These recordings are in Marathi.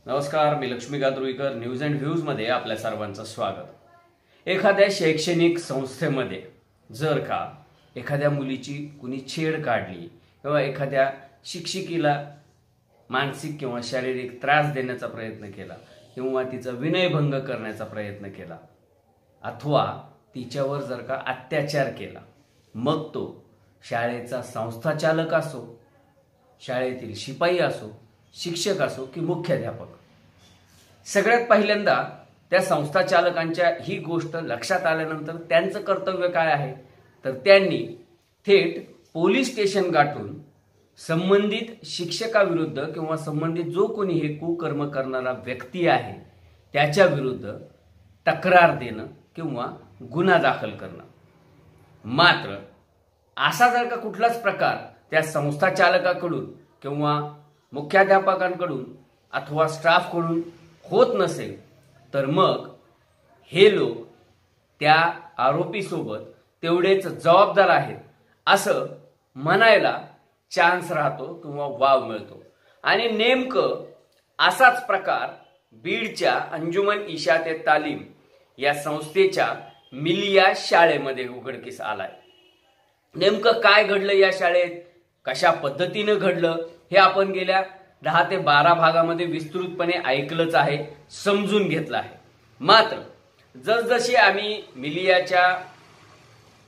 नमस्कार, मी Laxmikant Ruikar. News and views मध्ये आपल्या सर्वांचं स्वागत. एखाद्या शैक्षणिक संस्थेमध्ये जर का एखाद्या मुलीची कुणी छेड काढली किंवा एखाद्या शिक्षिकेला मानसिक किंवा शारीरिक त्रास देण्याचा प्रयत्न केला किंवा तिचा विनयभंग करण्याचा प्रयत्न केला अथवा तिच्यावर जर का अत्याचार केला, मग तो शाळेचा संस्थाचालक असो, शाळेतील शिपाई असो, शिक्षक असो की मुख्याध्यापक, सगळ्यात पहिल्यांदा त्या संस्थाचालकांच्या ही गोष्ट लक्षात आल्यानंतर त्यांचं कर्तव्य काय आहे, तर त्यांनी थेट पोलीस स्टेशन गाठून संबंधित शिक्षकाविरुद्ध किंवा संबंधित जो कोणी हे कुकर्म करणारा व्यक्ती आहे त्याच्या विरुद्ध तक्रार देणं किंवा गुन्हा दाखल करणं. मात्र असा जर का कुठलाच प्रकार त्या संस्थाचालकाकडून किंवा मुख्याध्यापकांकडून अथवा स्टाफकडून होत नसेल तर मग हे लोक त्या आरोपीसोबत तेवढेच जबाबदार आहेत असं म्हणायला चान्स राहतो किंवा वाव मिळतो. आणि नेमकं असाच प्रकार बीडच्या अंजुमन इशात तालीम या संस्थेच्या मिलिया शाळेमध्ये उघडकीस आलाय. नेमकं काय घडलं या शाळेत, कशा पद्धतीनं घडलं हे आपण गेल्या 10 ते 12 भागामध्ये विस्तृतपणे ऐकलंच आहे, समजून घेतलं आहे. मात्र जसजशी आम्ही मिलियाच्या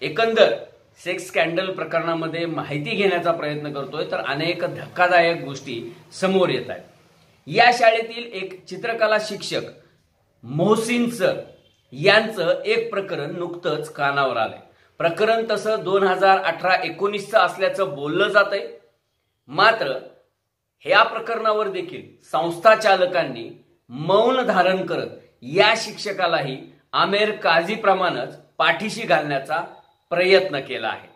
एकंदर सेक्स स्कॅन्डल प्रकरणामध्ये माहिती घेण्याचा प्रयत्न करतोय तर अनेक धक्कादायक गोष्टी समोर येत आहेत. या शाळेतील एक चित्रकला शिक्षक मोहसिन सर यांचं एक प्रकरण नुकतंच कानावर आलंय. प्रकरण तसं 2018-19 असल्याचं बोललं जातंय. मात्र ह्या प्रकरणावर देखील संस्था चालकांनी मौन धारण करत या शिक्षकालाही आमेर काझी प्रमाणेच पाठीशी घालण्याचा प्रयत्न केला आहे.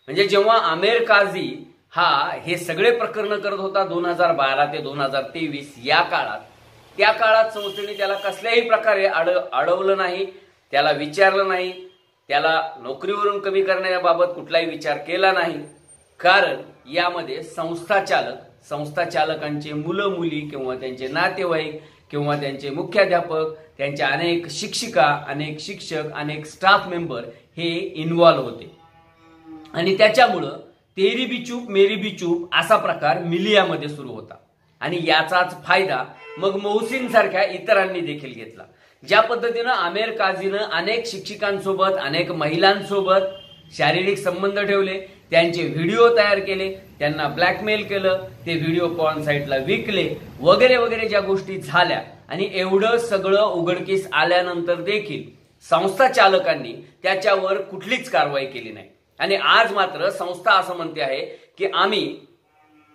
म्हणजे जेव्हा आमेर काझी हा हे सगळे प्रकरण करत होता 2012 ते 2023 या काळात, त्या काळात संस्थेने त्याला कसल्याही प्रकारे अडवलं नाही, त्याला विचारलं नाही, त्याला नोकरीवरून कमी करण्याबाबत कुठलाही विचार केला नाही. कारण यामध्ये संस्थाचालकांचे मुलं मुली किंवा त्यांचे नातेवाईक किंवा त्यांचे मुख्याध्यापक, त्यांच्या अनेक शिक्षिका, अनेक शिक्षक, अनेक स्टाफ मेंबर हे इन्व्हॉल्व होते. आणि त्याच्यामुळं तेरी बी चूप मेरी बी चूप असा प्रकार मिलियामध्ये सुरू होता. आणि याचाच फायदा मग मोहसिन सारख्या इतरांनी देखील घेतला. ज्या पद्धतीनं आमेर काझीनं अनेक शिक्षिकांसोबत, अनेक महिलांसोबत शारीरिक संबंध ठेवले, त्यांचे व्हिडिओ तयार केले, त्यांना ब्लॅकमेल केलं, ते व्हिडिओ पॉर्न साईटला विकले वगैरे वगैरे ज्या गोष्टी झाल्या. आणि एवढं सगळं उघडकीस आल्यानंतर देखील संस्था चालकांनी त्याच्यावर कुठलीच कारवाई केली नाही. आणि आज मात्र संस्था असं म्हणते आहे की आम्ही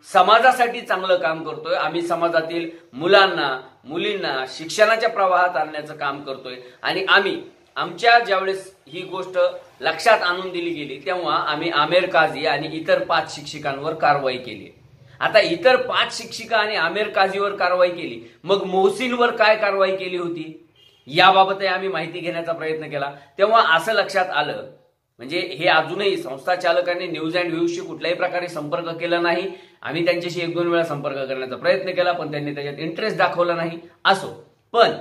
समाजासाठी चांगलं काम करतोय, आम्ही समाजातील मुलांना मुलींना शिक्षणाच्या प्रवाहात आणण्याचं काम करतोय. आणि आम्ही आमच्या ज्यावेळेस ही गोष्ट लक्षात आणून दिली गेली तेव्हा आम्ही आमेर काझी आणि इतर 5 शिक्षकांवर कारवाई केली. आता इतर 5 शिक्षिका आणि आमेर काझीवर कारवाई केली, मग मोहसिनवर काय कारवाई केली होती याबाबतही आम्ही माहिती घेण्याचा प्रयत्न केला. तेव्हा असं लक्षात आलं, म्हणजे हे अजूनही संस्था चालकांनी न्यूज अँड व्ह्यूजशी कुठल्याही प्रकारे संपर्क केला नाही. आम्ही त्यांच्याशी 1-2 वेळा संपर्क करण्याचा प्रयत्न केला पण त्यांनी त्याच्यात इंटरेस्ट दाखवला नाही. असो, पण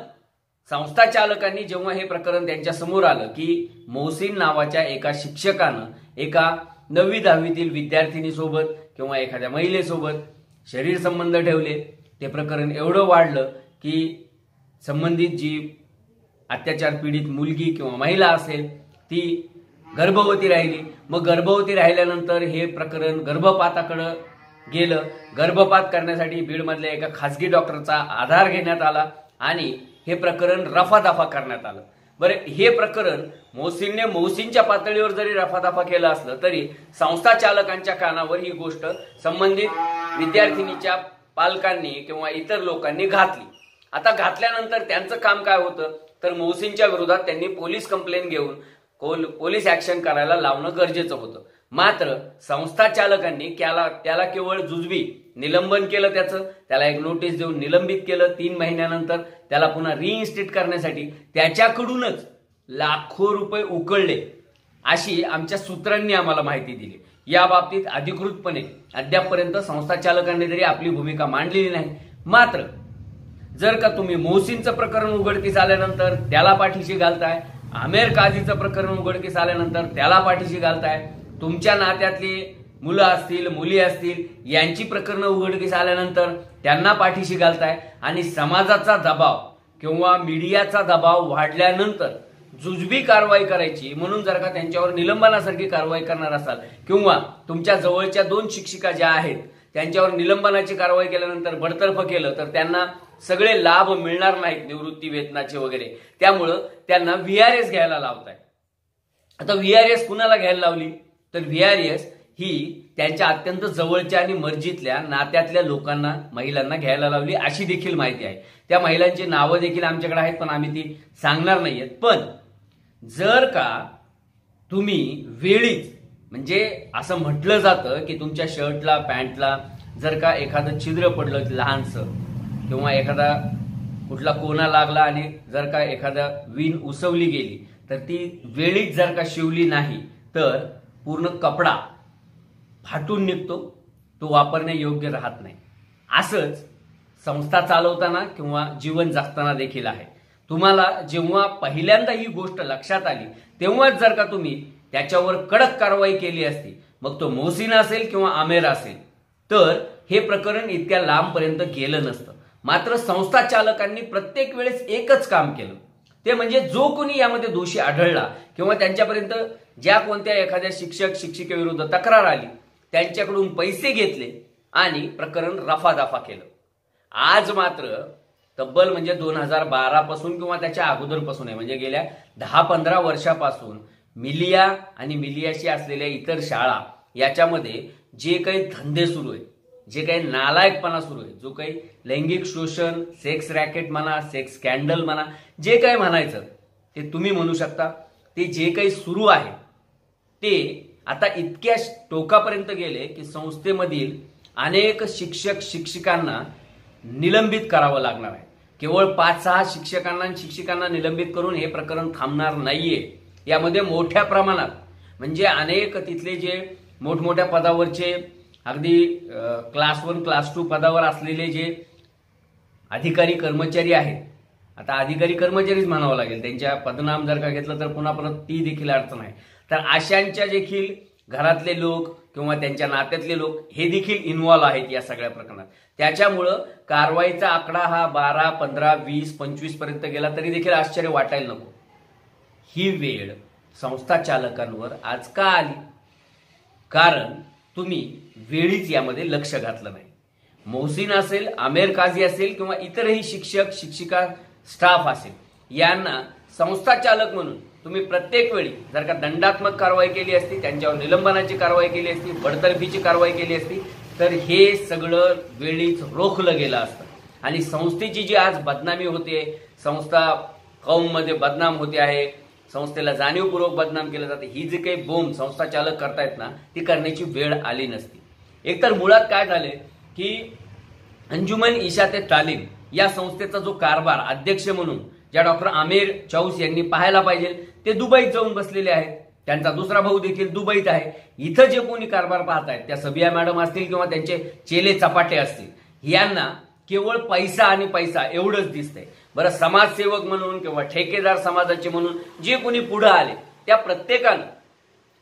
संस्था चालकांनी जेव्हा हे प्रकरण त्यांच्या समोर आलं की मोहसिन नावाच्या एका शिक्षकानं एका 9वी-10वीतील विद्यार्थिनीसोबत किंवा एखाद्या महिलेसोबत शरीर संबंध ठेवले, ते प्रकरण एवढं वाढलं की संबंधित जी अत्याचार पीडित मुलगी किंवा महिला असेल ती गर्भवती राहिली. मग गर्भवती राहिल्यानंतर हे प्रकरण गर्भपाताकडे गेलं. गर्भपात करण्यासाठी बीडमधल्या एका खासगी डॉक्टरचा आधार घेण्यात आला आणि हे प्रकरण रफादफा करण्यात आलं. बरे, हे प्रकरण मोहसिनने मोहसिनच्या पातळीवर जरी रफादफा केलं असलं तरी संस्था चालकांच्या कानावर ही गोष्ट संबंधित विद्यार्थिनीच्या पालकांनी किंवा इतर लोकांनी घातली. आता घातल्यानंतर त्यांचं काम काय होतं, तर मोहसिनच्या विरोधात त्यांनी पोलीस कंप्लेंट घेऊन पोलीस ऍक्शन करायला लावणं गरजेचं होतं. मात्र संस्था चालकांनी त्याला केवळ जुजबी निलंबन केलं, त्याला एक नोटीस देऊन निलंबित केलं. 3 महिन्यानंतर त्याला पुन्हा रिइन्स्टेट करण्यासाठी त्याच्याकडूनच लाखो रुपये उकळले अशी आमच्या सूत्रांनी आम्हाला माहिती दिली. या बाबतीत अधिकृतपणे अद्यापपर्यंत संस्था चालकांनी तरी आपली भूमिका मांडलेली नाही. मात्र जर का तुम्ही मोहसिनचं प्रकरण उघडकीस आल्यानंतर त्याला पाठीशी घालताय, आमेर काझीचं प्रकरण उघडकीस आल्यानंतर त्याला पाठीशी घालताय, तुमच्या नात्यातली मुलं असतील मुली असतील यांची प्रकरणं उघडकीस आल्यानंतर त्यांना पाठीशी घालताय, आणि समाजाचा दबाव किंवा मीडियाचा दबाव वाढल्यानंतर जुजबी कारवाई करायची म्हणून जर का त्यांच्यावर निलंबनासारखी कारवाई करणार असाल, किंवा तुमच्या जवळच्या 2 शिक्षिका ज्या आहेत त्यांच्यावर निलंबनाची कारवाई केल्यानंतर बडतर्फ केलं तर त्यांना सगळे लाभ मिळणार नाहीत निवृत्ती वेतनाचे वगैरे, त्यामुळं त्यांना व्हीआरएस घ्यायला लावताय. आता व्हीआरएस कुणाला घ्यायला लावली तर व्हीआरएस ही त्यांच्या अत्यंत जवळच्या आणि मर्जीतल्या नात्यातल्या लोकांना महिलांना घ्यायला लावली अशी देखील माहिती आहे. त्या महिलांची नावं देखील आमच्याकडे आहेत पण आम्ही ती सांगणार नाहीयेत. पण जर का तुम्ही वेळीच म्हणजे असं म्हटलं जातं की तुमच्या शर्टला पॅन्टला जर का एखादं छिद्र पडलं लहानसं किंवा एखादा कुठला कोना लागला आणि जर का एखादा विण उसवली गेली तर ती वेळीच जर का शिवली नाही तर पूर्ण कपडा फाटून निघतो, तो वापरणे योग्य राहत नाही. असंच संस्था चालवताना किंवा जीवन जगताना देखील आहे. तुम्हाला जेव्हा पहिल्यांदा ही गोष्ट लक्षात आली तेव्हाच जर का तुम्ही त्याच्यावर कडक कारवाई केली असती, मग तो मोहसिन असेल किंवा आमेर असेल, तर हे प्रकरण इतक्या लांबपर्यंत गेलं नसतं. मात्र संस्था चालकांनी प्रत्येक वेळेस एकच काम केलं, ते म्हणजे जो कोणी यामध्ये दोषी आढळला किंवा त्यांच्यापर्यंत ज्या कोणत्या एखाद्या शिक्षक शिक्षिकेविरुद्ध तक्रार आली त्यांच्याकडून पैसे घेतले आणि प्रकरण रफादफा केलं. आज मात्र तब्बल म्हणजे 2012 पासून किंवा त्याच्या अगोदरपासून आहे, म्हणजे गेल्या 10-15 वर्षापासून मिलिया आणि मिलियाशी असलेल्या इतर शाळा याच्यामध्ये जे काही धंदे सुरू आहेत, जे काही नालायकपणा सुरू आहे, जो काही लैंगिक शोषण, सेक्स रॅकेट म्हणा, सेक्स स्कॅन्डल म्हणा, जे काही म्हणायचं ते तुम्ही म्हणू शकता, ते जे काही सुरू आहे ते आता इतक्या टोकापर्यंत गेले की संस्थेमधील अनेक शिक्षक शिक्षिकांना निलंबित करावं लागणार आहे. केवळ 5-6 शिक्षकांना आणि शिक्षिकांना निलंबित करून हे प्रकरण थांबणार नाहीये. यामध्ये मोठ्या प्रमाणात म्हणजे अनेक तिथले जे मोठमोठ्या पदावरचे अगदी क्लास 1 क्लास 2 पदावर असलेले जे अधिकारी कर्मचारी आहेत, आता अधिकारी कर्मचारीच म्हणावं लागेल, त्यांच्या पदनाम जर का घेतलं तर पुन्हा परत ती देखील अडचण आहे, तर अशांच्या देखील घरातले लोक किंवा त्यांच्या नात्यातले लोक हे देखील इन्व्हॉल्व आहेत या सगळ्या प्रकरणात. त्याच्यामुळं कारवाईचा आकडा हा 12, 15, 20, 25 पर्यंत गेला तरी देखील आश्चर्य वाटायला नको. ही वेळ संस्था चालकांवर आज का आली? कारण तुम्ही वेळीच यामध्ये लक्ष घातलं नाही. मोहसिन असेल, आमेर काझी असेल किंवा इतरही शिक्षक शिक्षिका स्टाफ असेल, यांना संस्था चालक म्हणून तुम्ही प्रत्येक वेळी जर का दंडात्मक कारवाई केली असती, त्यांच्यावर निलंबनाची कारवाई केली असती, बडतर्फीची कारवाई केली असती, तर हे सगळं वेळीच रोखलं गेलं असतं. आणि संस्थेची जी आज बदनामी होते, संस्था कौममध्ये बदनाम होते आहे, संस्थेला जाणीवपूर्वक बदनाम केलं जाते, ही जी काही बोंब संस्था चालक करतायत ना, ती करण्याची वेळ आली नसती. एकतर मुळात काय झाले की अंजुमन इशाते तालीम या संस्थेचा जो कारभार अध्यक्ष म्हणून ज्या डॉक्टर आमिर चौस यांनी पाहायला पाहिजे ते दुबईत जाऊन बसलेले आहेत. त्यांचा दुसरा भाऊ देखील दुबईत आहे. इथं जे कोणी कारभार पाहतायत, त्या सबिया मॅडम असतील किंवा त्यांचे चेले चपाटे असतील, यांना केवळ पैसा आणि पैसा एवढंच दिसतंय. बरं, समाजसेवक म्हणून किंवा ठेकेदार समाजाचे म्हणून जे कोणी पुढे आले त्या प्रत्येकानं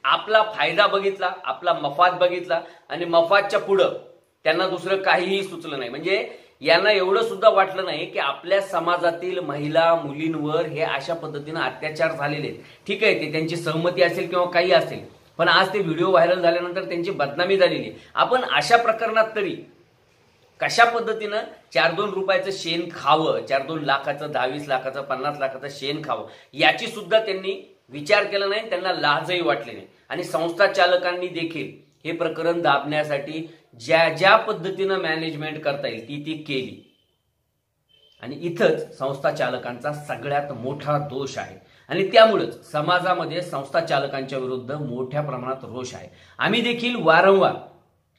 आपला फायदा बघितला, आपला मफाद बघितला आणि मफादच्या पुढं त्यांना दुसरं काहीही सुचलं नाही. म्हणजे यांना एवढं सुद्धा वाटलं नाही की आपल्या समाजातील महिला मुलींवर हे अशा पद्धतीनं अत्याचार झालेले आहेत. ठीक आहे, ते त्यांची सहमती असेल किंवा काही असेल, पण आज ते व्हिडिओ व्हायरल झाल्यानंतर त्यांची बदनामी झालेली आहे. आपण अशा प्रकरणात तरी कशा पद्धतीनं 4-2 रुपयाचं शेण खावं, 4-2 लाखाचं, 10-20 लाखाचं, 50 लाखाचं शेण खावं, याची सुद्धा त्यांनी विचार केला नाही, त्यांना लाजही वाटली नाही. आणि संस्था चालकांनी देखील हे प्रकरण दाबण्यासाठी ज्या ज्या पद्धतीनं मॅनेजमेंट करता येईल ती केली. आणि इथंच संस्था चालकांचा सगळ्यात मोठा दोष आहे. आणि त्यामुळेच समाजामध्ये संस्था चालकांच्या विरुद्ध मोठ्या प्रमाणात रोष आहे. आम्ही देखील वारंवार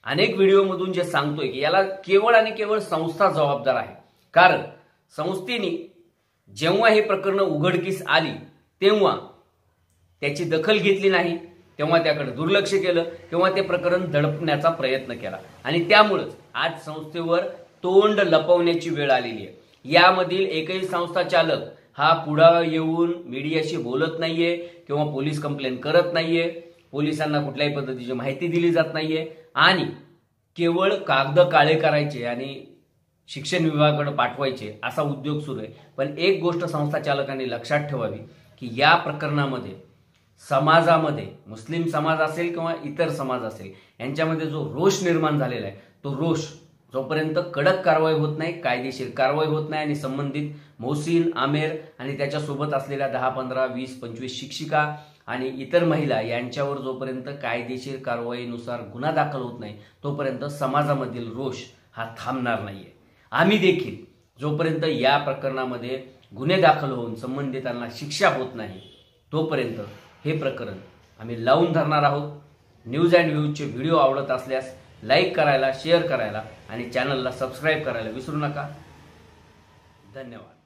अनेक व्हिडिओमधून जे सांगतोय की याला केवळ आणि केवळ संस्था जबाबदार आहे. कारण संस्थेने जेव्हा हे प्रकरण उघडकीस आली तेव्हा त्याची दखल घेतली नाही, तेव्हा त्याकडे दुर्लक्ष केलं, तेव्हा ते प्रकरण दडपण्याचा प्रयत्न केला. आणि त्यामुळेच आज संस्थेवर तोंड लपवण्याची वेळ आलेली आहे. यामधील एकही संस्था चालक हा पुढे येऊन मीडियाशी बोलत नाहीये किंवा पोलीस कंप्लेंट करत नाहीये, पोलिसांना कुठल्याही पद्धतीची माहिती दिली जात नाहीये आणि केवळ कागद काळे करायचे आणि शिक्षण विभागाकडे पाठवायचे असा उद्योग सुरू आहे। पण एक गोष्ट संस्था चालकांनी लक्षात ठेवावी की या प्रकरणामध्ये समाजामध्ये मुस्लिम समाज असेल किंवा इतर समाज असेल यांच्यामध्ये जो रोष निर्माण झालेला आहे तो रोष जोपर्यंत कडक कारवाई होत नाही, कायदेशीर कारवाई होत नाही आणि संबंधित मोहसिन, आमेर आणि त्याच्यासोबत असलेल्या 10, 15, 20, 25 शिक्षिका आणि इतर महिला यांच्यावर जोपर्यंत कायदेशीर कारवाईनुसार गुन्हा दाखल होत नाही तोपर्यंत समाजामधील रोष हा थांबणार नाहीये। आम्ही देखील जोपर्यंत या प्रकरणामध्ये गुन्हे दाखल होऊन संबंधितांना शिक्षा होत नाही तोपर्यंत हे प्रकरण आम्ही लावून धरणार आहोत। न्यूज अँड व्ह्यूजचे व्हिडिओ आवडत असल्यास लाईक करायला, शेअर करायला आणि चॅनलला सबस्क्राईब करायला विसरू नका। धन्यवाद।